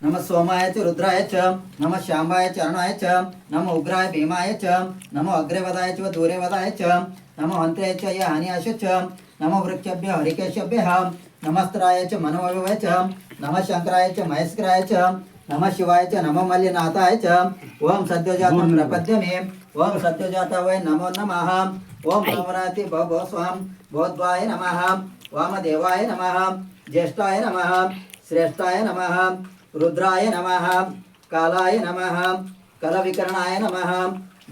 नमः सोमाय च रुद्राय च नमः शाम्बाय चरणाय च नमः उग्राय भीमाय च नमः अग्रेवदाय च दूरेवदाय च नमः हन्त्र्याय च हानियाश च नमः वृक्षभ्यः हरिकेशभ्यः नमस्त्राय च मनोविभवे च नमः शंकराय च महेश्वराय च नमः शिवाय च नमः मल्लिनाथाय च ओम सद्योजातं प्रपद्यमे ओम सद्योजाताय नमो नमः ओम नवराति भव स्वाम भोद्वाय नमः वामदेवाय नमः ज्येष्ठाय नमः श्रेष्ठाय नमः रुद्राय नमः कालाय नमः कलविकरणाय नमः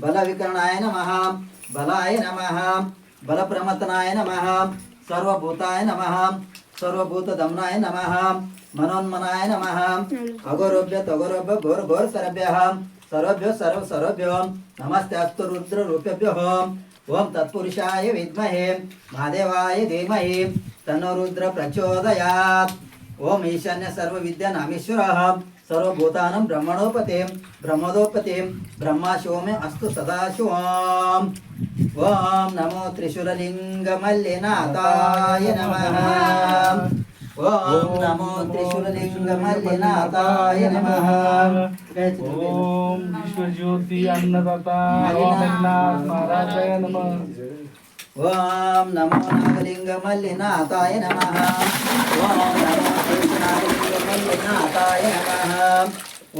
बलविकरणाय नमः बलाय नमः बलप्रमतनाय नमः सर्वभूताय नमः सर्वभूतदम्नाय नमः मनोन्मनाय नमः अघोरोभ्य तघोरोभ्य घोर घोर सर्वेभ्यः सर्वभ्यो सर्व सर्वभ्यो नमस्तेऽस्तु रुद्ररूपेभ्यः ओम तत्पुरुषाय विद्महे महादेवाय धीमहि तन्नो रुद्र प्रचोदयात् ओम ईशान्य सर्वविद्यानामीश्वरः सर्वभूतानां ब्रह्मणोपते ब्रह्मोदोपते ब्रह्मा शिवमे अस्तु सदाशिवम् ओम नमो त्रिशूललिङ्गमल्लिनाथाय नमः ओम नमो त्रिशूललिङ्गमल्लिनाथाय नमः ओम विश्वज्योति अन्नदाता नागनाथ महाराजाय नमः ओम नमो नागलिंगमल्लिनाथाय नमः ओम नमो नागलिंगमल्लिनाथाय नमः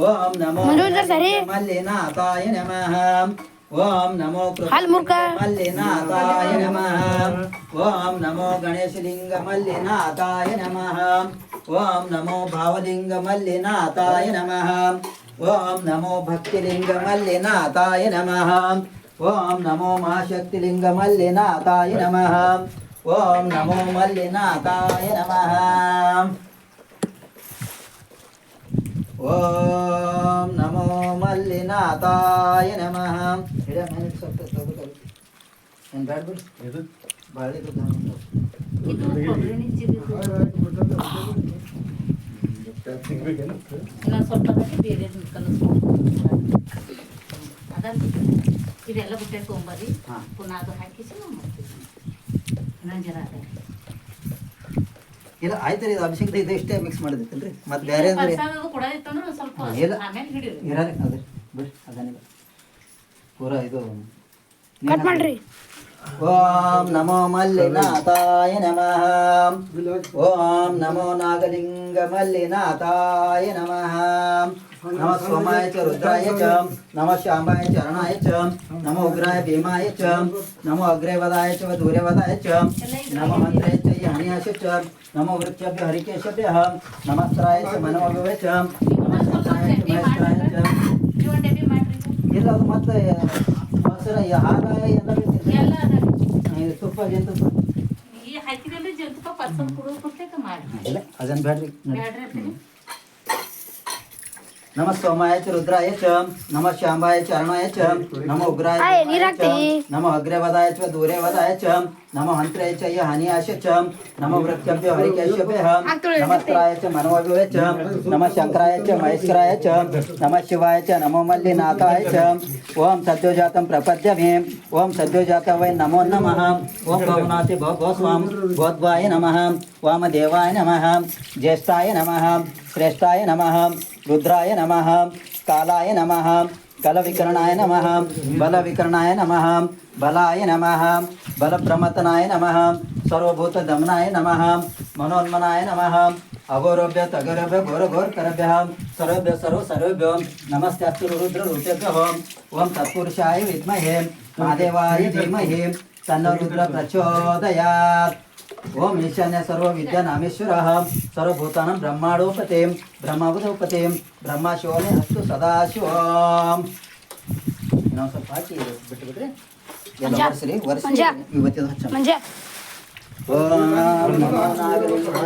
ओम नमो मल्लिनाथाय नमः ओम नमो मल्लिनाथाय नमः ओम नमो गणेशलिंगमल्लिनाथाय नमः ओम नमो भावलिंगमल्लिनाथाय नमः ओम नमो भक्तिलिंगमल्लिनाथाय नमः ओम नमो महाशक्तिलिंगमल्लिनाथाय नमः ओम नमो मल्लिनाथाय नमः ओम नमो मल्लिनाथाय नमः इधर मैंने सब तो एंड बैड गुड ಇದು बाली तो ಇದು ಕೊಡ್ರಿ ನಿಂತಿದ್ದು ಸಿಗ್ಬೇಕೇನು ಇನ್ನೊಂದು ಸ್ವಲ್ಪ ಹಾಕಿ ಬೇರೆ ಕಲಿಸ್ಕೊಂಡು ಅದನ್ನು ಇದೆಲ್ಲ ಬಿಟ್ಟೆ ತೊಗೊಂಬರಿ ಪುನಃ ಅದು ಹಾಕಿಸಿ ನಾವು ಮಾಡ್ತೀವಿ ಇನ್ನೊಂದು ಜನ ಅದ ಇಲ್ಲ ಆಯ್ತು ಇದು ಅಭಿಷೇಕ ಇದು ಇಷ್ಟೇ ಮಿಕ್ಸ್ ಮಾಡಿದಿತ್ತಲ್ರಿ ಮತ್ತೆ ಬೇರೆ ಅಂದ್ರೆ ಪ್ರಸಾದ ಕೊಡೋದಿತ್ತಂದ್ರೆ ಸ್ವಲ್ಪ ಇಲ್ಲ. ಆಮೇಲೆ ಹಿಡಿರಿ ಇರಲ್ಲ ಅದೇ ಬಿಡಿ ಅದನ್ನಿಲ್ಲ ಪೂರ ಇದು ಕಟ್ ಮಾಡ್ರಿ ಓಂ ನಮೋ ಮಲ್ಲಿನಾಥಾಯ ನಮಃ ಓಂ ನಮೋ ನಾಗಲಿಂಗ ಮಲ್ಲಿನಾಥಾಯ ನಮಃ नमः सोमाय च रुद्राय च नमः शाम्बाय चरणाय च नमो उग्राय भीमाय च नमो अग्रेवदाय च दूरेवदाय च नमो हन्त्र्याय च हानियाश च नमो वृक्षभ्यः हरिकेशभ्यः नमस्त्राय च मनोविभवे च नमः शंकराय च महेश्वराय च ನೀವು ಡಬ್ಬಿ ಮಾಡ್ರಿ ಇಲ್ಲ ಅದು ಮತ್ತೆ ಮೊಸರ ಹಾಲ ಎಲ್ಲ ಬೇಕಿತ್ತು ಎಲ್ಲ ಅದ ತುಪ್ಪ ಜೇನುತುಪ್ಪ ಈ ಹಾಕಿದೆಲ್ಲ ಜಂತುಕ ಪರ್ಸನ್ ಕೊಡೋ ಕೊಟ್ಟೆ ಮಾಡಿ ಇಲ್ಲ ಅದನ್ನು ಬೇಡ್ರಿ ಬ್ಯಾಡ್ರಿ ಅಂತೀನಿ नमः सोमाय च रुद्राय च नमः शाम्बाय चरणाय च नमो उग्राय भीमाय च नमो अग्रेवदाय च दूरेवदाय च नमो हन्त्र्याय च हानियाश च नमो वृक्षभ्यः हरिकेशभ्यः नमस्त्राय च मनोविभवे च नमः शंकराय च महेश्वराय च नमः शिवाय च नमो मल्लिनाथाय च ओम सद्योजातं प्रपद्यमे ओम सद्योजाताय नमो नमः ओम भवनाथि भव स्वाम भोद्वाय नमः वामदेवाय नमः ज्येष्ठाय नमः श्रेष्ठाय नमः रुद्राय नमः कालाय नमः कलविकरणाय नमः बलविकरणाय नमः बलाय नमः बलप्रमतनाय नमः सर्वभूतदम्नाय नमः मनोन्मनाय नमः अघोरोभ्य तघोरोभ्य घोर घोर करभ्यः सर्वेभ्यो सर्व सर्वेभ्यो नमस्तेऽस्तु रुद्ररूपेभ्यः ओम तत्पुरुषाय विद्महे महादेवाय धीमहि तन्नो रुद्र प्रचोदयात् ओम ईशान्य सर्वविद्यानामीश्वरः सर्वभूतानां ब्रह्माणोपते ब्रह्मोदोपते ब्रह्मा शिवमे अस्तु सदाशिवम् ನಾವು ಸ್ವಲ್ಪ ಹಾಕಿ ಬಿಟ್ಟುಬಿಟ್ರೆ ಎಲ್ಲ ವರ್ಷರಿ ಇವತ್ತಿನ ಹಚ್ಚ ಮಂಜ ಓಂ ನಮೋ ನಾಗಲಿಂಗಾಯ